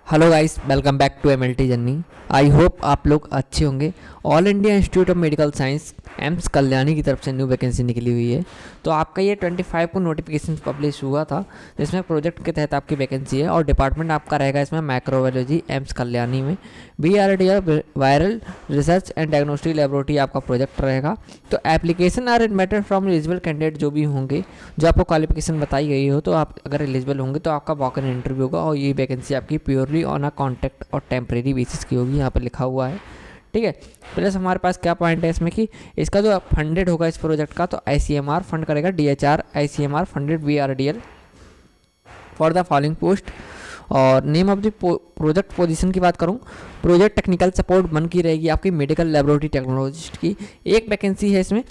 Hello guys, welcome back to MLT journey. I hope आप लोग अच्छे होंगे। All India Institute of Medical Science AIIMS Kalyani की तरफ से न्यू वैकेंसी निकली हुई है। तो आपका ये 25 को नोटिफिकेशन पब्लिश हुआ था, जिसमें प्रोजेक्ट के तहत आपकी वैकेंसी है और डिपार्टमेंट आपका रहेगा इसमें माइक्रोबायोलॉजी एम्स कल्याणी में। BRDL viral research and diagnostic laboratory आपका प्रोजेक्ट रहेगा। तो application are invited from eligible candidate जो भी होंगे, जो आपको क्वालिफिकेशन बताई गई हो, तो आप अगर एलिजिबल होंगे तो आपका वॉक इन इंटरव्यू होगा। और ये वैकेंसी आपकी प्योरली ऑन अ कॉन्ट्रैक्ट और टेम्परेरी बेसिस की होगी, यहाँ पर लिखा हुआ है। ठीक है। प्लस हमारे पास क्या पॉइंट है इसमें कि इसका जो फंडेड होगा इस प्रोजेक्ट का, तो ICMR फंड करेगा, DHR ICMR funded BRDL for the following post. और name of the project position की बात करूं, प्रोजेक्ट टेक्निकल सपोर्ट 1 की रहेगी आपकी मेडिकल लेबोरेटरी टेक्नोलॉजिस्ट की। एक वैकेंसी है इसमें,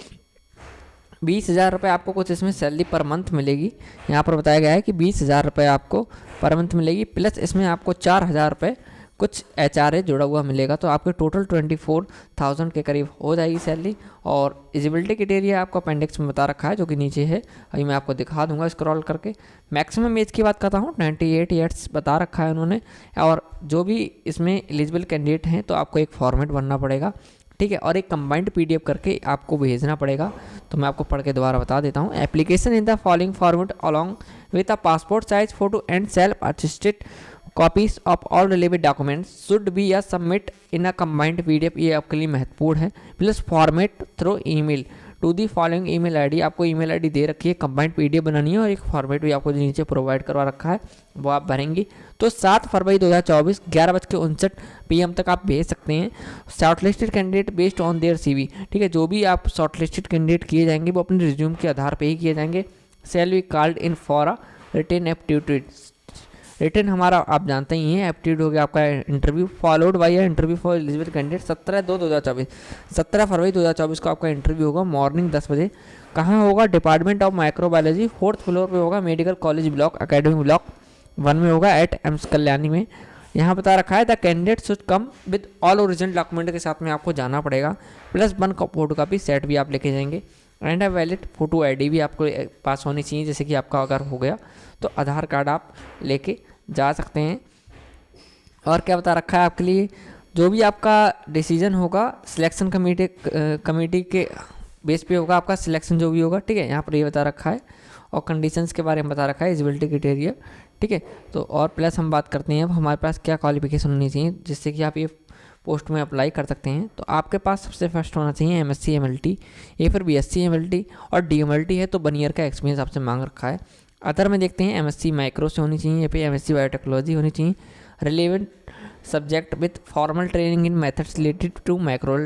20,000 रुपये आपको कुछ इसमें सैलरी पर मंथ मिलेगी। यहाँ पर बताया गया है कि 20,000 रुपये आपको पर मंथ मिलेगी, प्लस इसमें आपको 4,000 रुपये कुछ HRA जुड़ा हुआ मिलेगा। तो आपके टोटल 24,000 के करीब हो जाएगी सैलरी। और एलिजिबिलिटी क्राइटेरिया आपको अपेंडिक्स में बता रखा है, जो कि नीचे है, अभी मैं आपको दिखा दूंगा स्क्रॉल करके। मैक्सिमम एज की बात करता हूँ, 98 ईयर्स बता रखा है उन्होंने। और जो भी इसमें एलिजिबल कैंडिडेट हैं, तो आपको एक फॉर्मेट बनना पड़ेगा, ठीक है, और एक कंबाइंड PDF करके आपको भेजना पड़ेगा। तो मैं आपको पढ़ के दोबारा बता देता हूँ। Application in the following format along with a passport size photo and self assisted copies of all relevant documents should be या submit in a combined PDF। ये आपके लिए महत्वपूर्ण है। Plus format through email to the following email ID। आपको email ID दे रखी है, कंबाइंड PDF बनानी है और एक फॉर्मेट भी आपको नीचे प्रोवाइड करवा रखा है, वो आप भरेंगे। तो 7 फरवरी 2024 11:59 PM तक आप भेज सकते हैं। Shortlisted candidate based on their CV। ठीक है, जो भी आप शॉर्टलिस्टेड कैंडिडेट किए जाएंगे वो अपने रिज्यूम के आधार पर ही किए जाएंगे। Shall be called in for a written aptitude. Return हमारा आप जानते ही हैं, एप्टीट्यूड हो गया आपका interview, followed by interview for eligible candidate. 17 फरवरी 2024 को आपका इंटरव्यू होगा मॉर्निंग 10 बजे। कहाँ होगा? Department of microbiology, 4th floor पे होगा, medical college block, academy block 1 में होगा, एट एम्स कल्याणी में। यहाँ बता रखा है the candidate should come with all original document के साथ में आपको जाना पड़ेगा, प्लस 1 फोटो कापी सेट भी आप लेके जाएंगे, and a valid photo ID भी आपको पास होनी चाहिए। जैसे कि आपका अगर हो गया तो आधार कार्ड आप लेके जा सकते हैं। और क्या बता रखा है आपके लिए, जो भी आपका डिसीजन होगा सिलेक्शन कमेटी के बेस पे होगा आपका सिलेक्शन जो भी होगा। ठीक है, यहाँ पर ये बता रखा है। और कंडीशंस के बारे में बता रखा है, एलिजिबिलिटी क्राइटेरिया। ठीक है, तो और प्लस हम बात करते हैं अब हमारे पास क्या क्वालिफिकेशन होनी चाहिए जिससे कि आप ये पोस्ट में अप्लाई कर सकते हैं। तो आपके पास सबसे फर्स्ट होना चाहिए MSc MLT, या फिर BSc MLT, और DMLT है तो 1 ईयर का एक्सपीरियंस आपसे मांग रखा है। अदर में देखते हैं MSc माइक्रो से होनी चाहिए, या फिर MSc बायोटेक्नोलॉजी होनी चाहिए। Relevant subject with formal training in methods related to micro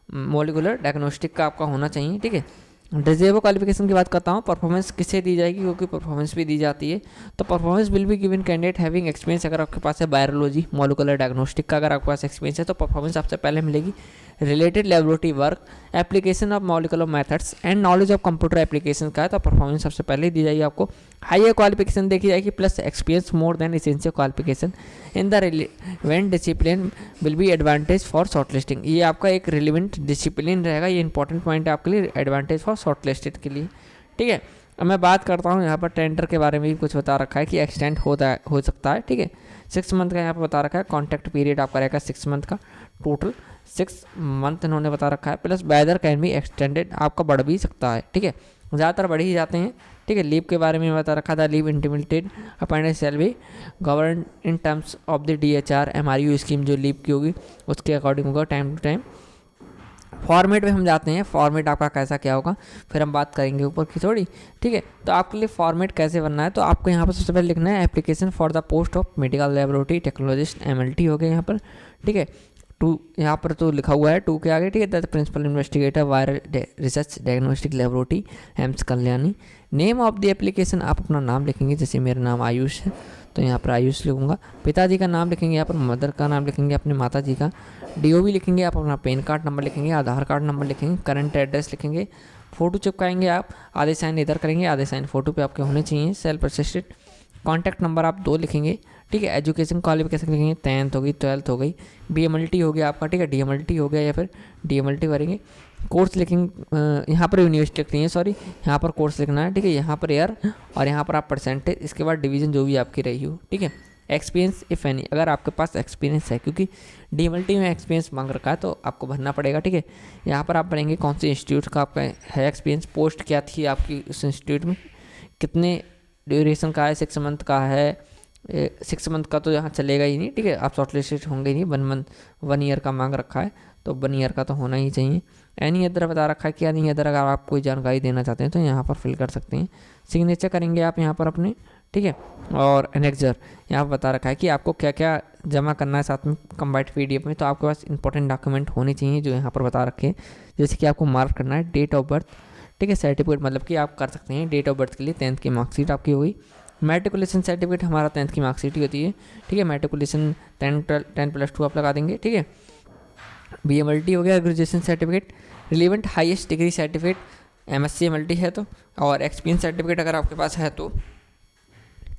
molecular diagnostic का आपका होना चाहिए। ठीक है, डिजेबल क्वालिफिकेशन की बात करता हूँ। परफॉर्मेंस किससे दी जाएगी, क्योंकि परफॉर्मेंस भी दी जाती है। तो performance will be given candidate having experience. अगर आपके पास है बायोलॉजी मोलिकुलर डायग्नोस्टिक का अगर आपके पास एक्सपीरियंस है तो परफॉर्मेंस सबसे पहले मिलेगी। Related laboratory work, application of molecular methods and knowledge of computer application का है तो परफॉर्मेंस सबसे पहले दी जाएगी आपको। हायर क्वालिफिकेशन देखी जाएगी, plus experience more than essential qualification in the relevant discipline will be advantage for shortlisting. ये आपका एक रिलेवेंट डिसिप्लिन रहेगा, ये इंपॉर्टेंट पॉइंट है आपके लिए, एडवांटेज फॉर शॉर्टलिस्टेड के लिए। ठीक है, अब मैं बात करता हूँ यहाँ पर टेंडर के बारे में भी कुछ बता रखा है कि एक्सटेंड हो सकता है। ठीक है, 6 मंथ का यहाँ पर बता रखा है। कॉन्ट्रैक्ट पीरियड आपका रहेगा 6 मंथ का, टोटल 6 मंथ इन्होंने बता रखा है। Plus whether can be extended, आपका बढ़ भी सकता है। ठीक है, ज़्यादातर बढ़ ही जाते हैं। ठीक है, लीव के बारे में बता रखा था, leave intimated appointed shall be govern in terms of the DHR MRU scheme. जो लीव की होगी उसके अकॉर्डिंग होगा टाइम टू टाइम। फॉर्मेट में हम जाते हैं, फॉर्मेट आपका कैसा क्या होगा फिर हम बात करेंगे ऊपर की थोड़ी। ठीक है, तो आपके लिए फॉर्मेट कैसे बनना है, तो आपको यहाँ पर सबसे पहले लिखना है application for the post of medical laboratory technologist MLT हो गया यहाँ पर। ठीक है, 2 यहाँ पर तो लिखा हुआ है 2 के आगे। ठीक है, the principal investigator viral research diagnostic laboratory AIIMS Kalyani. Name of the application, आप अपना नाम लिखेंगे, जैसे मेरा नाम आयुष है तो यहाँ पर आयुष लिखूंगा। पिताजी का नाम लिखेंगे, यहाँ पर मदर का नाम लिखेंगे, अपने माता जी का। DOB लिखेंगे, आप अपना पैन कार्ड नंबर लिखेंगे, आधार कार्ड नंबर लिखेंगे, करंट एड्रेस लिखेंगे। फ़ोटो चिपकाएंगे आप, आधे साइन इधर करेंगे, आधे साइन फ़ोटो पे आपके होने चाहिए। Self assisted. कॉन्टैक्ट नंबर आप 2 लिखेंगे। ठीक है, एजुकेशन क्वालिफिकेशन लिखेंगे, 10th हो गई, 12th हो गई, BMLT हो गया आपका। ठीक है, DMLT हो गया या फिर DMLT भरेंगे। कोर्स लिखेंगे, यहाँ पर यूनिवर्सिटी लिखनी है, सॉरी यहाँ पर कोर्स लिखना है। ठीक है, यहाँ पर ईयर और यहाँ पर आप परसेंटेज, इसके बाद डिवीज़न जो भी आपकी रही हो। ठीक है, एक्सपीरियंस इफ़ एनी, अगर आपके पास एक्सपीरियंस है, क्योंकि डीएमएलटी में एक्सपीरियंस मांग रखा है तो आपको भरना पड़ेगा। ठीक है, यहाँ पर आप भरेंगे कौन से इंस्टीट्यूट का आपका है एक्सपीरियंस, पोस्ट क्या थी आपकी उस इंस्टीट्यूट में, कितने ड्यूरेशन का है, 6 मंथ का है, 6 मंथ का तो यहाँ चलेगा ही नहीं। ठीक है, आप शॉर्टलिस्टेड होंगे ही नहीं, 1 ईयर का मांग रखा है तो 1 ईयर का तो होना ही चाहिए। एनी अदर बता रखा है कि एनी अदर अगर आप कोई जानकारी देना चाहते हैं तो यहाँ पर फिल कर सकते हैं। सिग्नेचर करेंगे आप यहाँ पर अपने, ठीक है, और एनेक्सर यहाँ पर बता रखा है कि आपको क्या क्या जमा करना है साथ में कंबाइंड पीडीएफ में। तो आपके पास इंपॉर्टेंट डॉक्यूमेंट होने चाहिए जो यहाँ पर बता रखे हैं, जैसे कि आपको मार्क करना है डेट ऑफ बर्थ, ठीक है, सर्टिफिकेट, मतलब कि आप कर सकते हैं डेट ऑफ बर्थ के लिए 10th की मार्कशीट आपकी होगी। मैट्रिकुलेशन सर्टिफिकेट हमारा 10th की मार्कशीट ही होती है। ठीक है, मैट्रिकुलेशन 10+2 आप लगा देंगे। ठीक है, बीएमएलटी हो गया, graduation certificate, relevant highest degree certificate, MSc MLT है तो, और एक्सपीरियंस सर्टिफिकेट अगर आपके पास है तो,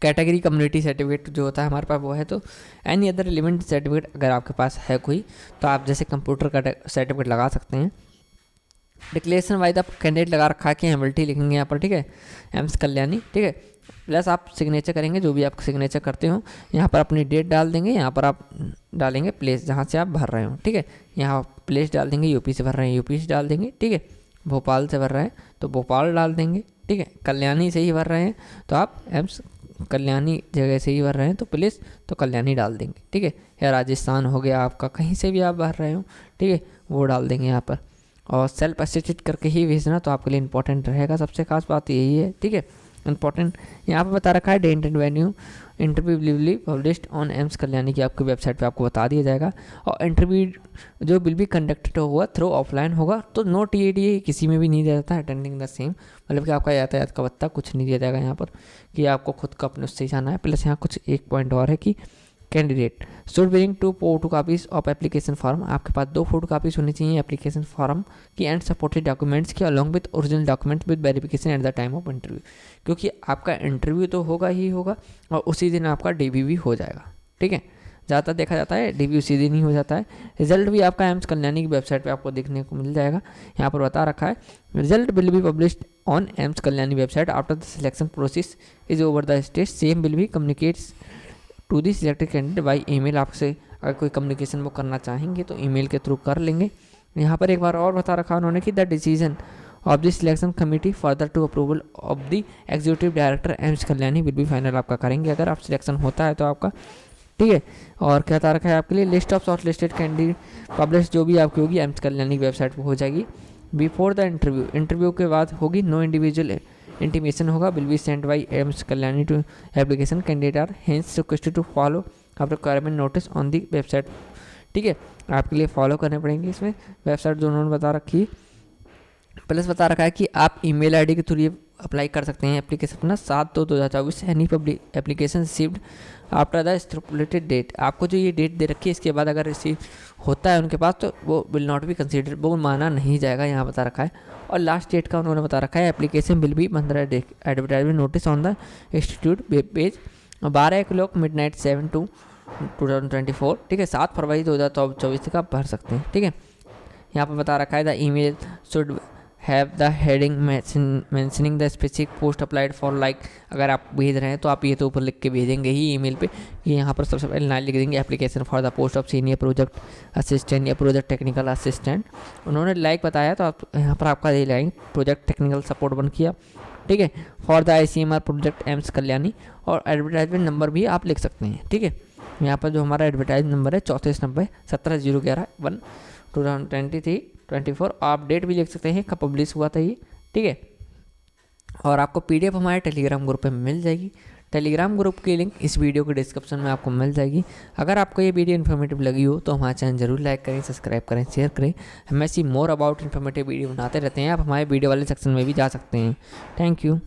कैटेगरी कम्युनिटी सर्टिफिकेट जो होता है हमारे पास वो है तो, एनी अदर रिलेवेंट सर्टिफिकेट अगर आपके पास है कोई तो आप जैसे कंप्यूटर का सर्टिफिकेट लगा सकते हैं। डिक्लेरेशन वाइज आप कैंडिडेट लगा रखा है कि एमएलटी लिखेंगे यहाँ पर, ठीक है, एम्स कल्याणी, ठीक है, प्लस आप सिग्नेचर करेंगे जो भी आप सिग्नेचर करते हो, यहाँ पर अपनी डेट डाल देंगे, यहाँ पर आप डालेंगे प्लेस जहाँ से आप भर रहे हो। ठीक है, यहाँ प्लेस डाल देंगे, यूपी से भर रहे हैं यूपी से डाल देंगे। ठीक है, भोपाल से भर रहे हैं तो भोपाल डाल देंगे। ठीक है, कल्याणी से ही भर रहे हैं तो आप एम्स कल्याणी जगह से ही भर रहे हैं तो प्लेस तो कल्याणी डाल देंगे। ठीक है, या राजस्थान हो गया आपका, कहीं से भी आप भर रहे हो, ठीक है, वो डाल देंगे यहाँ पर, और सेल्फ असिस्टेड करके ही भेजना तो आपके लिए इंपॉर्टेंट रहेगा। सबसे खास बात यही है। ठीक है, इंपॉर्टेंट यहाँ पे बता रखा है date and venue, interview will be published on AIIMS Kalyani की आपकी वेबसाइट पे आपको बता दिया जाएगा। और इंटरव्यू जो विल बी कंडक्टेड होगा थ्रू ऑफलाइन होगा, तो नो टीएडी किसी में भी नहीं दिया जाता है, अटेंडिंग द सेम, मतलब कि आपका यातायात का भत्ता कुछ नहीं दिया जाएगा यहाँ पर कि आपको खुद का अपने उससे ही जाना है। प्लस यहाँ कुछ एक पॉइंट और है कि candidate should bring 2 photo copies of application form, आपके पास 2 फोटो कापीज होनी चाहिए एप्लीकेशन फॉर्म की एंड सपोर्टेड डॉक्यूमेंट्स की, along with original documents with verification at the time of interview, क्योंकि आपका इंटरव्यू तो होगा ही होगा और उसी दिन आपका डीबी भी हो जाएगा। ठीक है, ज़्यादातर देखा जाता है डीबी उसी दिन ही हो जाता है। रिजल्ट भी आपका एम्स कल्याणी की वेबसाइट पे आपको देखने को मिल जाएगा। यहाँ पर बता रखा है result will be published on AIIMS Kalyani website after the selection process is over the stage, same will be communicates to the selected candidate by email. आपसे अगर कोई कम्युनिकेशन वो करना चाहेंगे तो ईमेल के थ्रू कर लेंगे। यहाँ पर एक बार और बता रखा उन्होंने कि the decision of the selection committee further to approval of the executive director AIIMS Kalyani will be final आपका करेंगे अगर आप सिलेक्शन होता है तो आपका। ठीक है, और क्या बता रखा है आपके लिए list of short listed candidate publish जो भी आपकी होगी एम्स कल्याणी की वेबसाइट पर हो जाएगी। बिफोर द इंटरव्यू, इंटरव्यू के बाद होगी, नो इंडिविजुअल इंटीमेशन होगा will be sent by AIIMS Kalyani to application candidate are hence requested to follow आप requirement notice on the website. ठीक है, आपके लिए फॉलो करने पड़ेंगे इसमें वेबसाइट जो उन्होंने बता रखी है। प्लस बता रखा है कि आप ईमेल आईडी के थ्रू ये अप्लाई कर सकते हैं एप्लीकेशन अपना 7/2/2024 से। Any public application received after the stipulated date, आपको जो ये डेट दे रखी है इसके बाद अगर रिसीव होता है उनके पास तो वो विल नॉट बी कंसीडर, वो माना नहीं जाएगा, यहाँ बता रखा है। और लास्ट डेट का उन्होंने बता रखा है application will be 15 day advertisement notice on the institute web page 12 midnight 7/2/2024। ठीक है, 7 फरवरी 2024 तक आप भर सकते हैं। ठीक है, यहाँ पर बता रखा है the email should have the heading mentioning the specific post applied for, like अगर आप भेज रहे हैं तो आप ये तो ऊपर लिख के भेजेंगे ही ईमेल पे कि यहाँ पर सबसे पहले लाइन लिख देंगे application for the post of senior project assistant या प्रोजेक्ट टेक्निकल असिस्टेंट। उन्होंने लाइक बताया तो आप यहाँ पर आपका ये लाइन प्रोजेक्ट टेक्निकल सपोर्ट बन किया। ठीक है, for the ICMR project AIIMS Kalyani, और एडवर्टाइजमेंट नंबर भी आप लिख सकते हैं। ठीक है, यहाँ पर जो हमारा एडवर्टाइज नंबर है 3490-17/011/2023-24, आप डेट भी लिख सकते हैं कब पब्लिश हुआ था ये। ठीक है, और आपको PDF हमारे टेलीग्राम ग्रुप पे मिल जाएगी। टेलीग्राम ग्रुप की लिंक इस वीडियो के डिस्क्रिप्शन में आपको मिल जाएगी। अगर आपको ये वीडियो इन्फॉर्मेटिव लगी हो तो हमारे चैनल जरूर लाइक करें, सब्सक्राइब करें, शेयर करें। हम ऐसी मोर अबाउट इन्फॉर्मेटिव वीडियो बनाते रहते हैं, आप हमारे वीडियो वाले सेक्शन में भी जा सकते हैं। Thank you.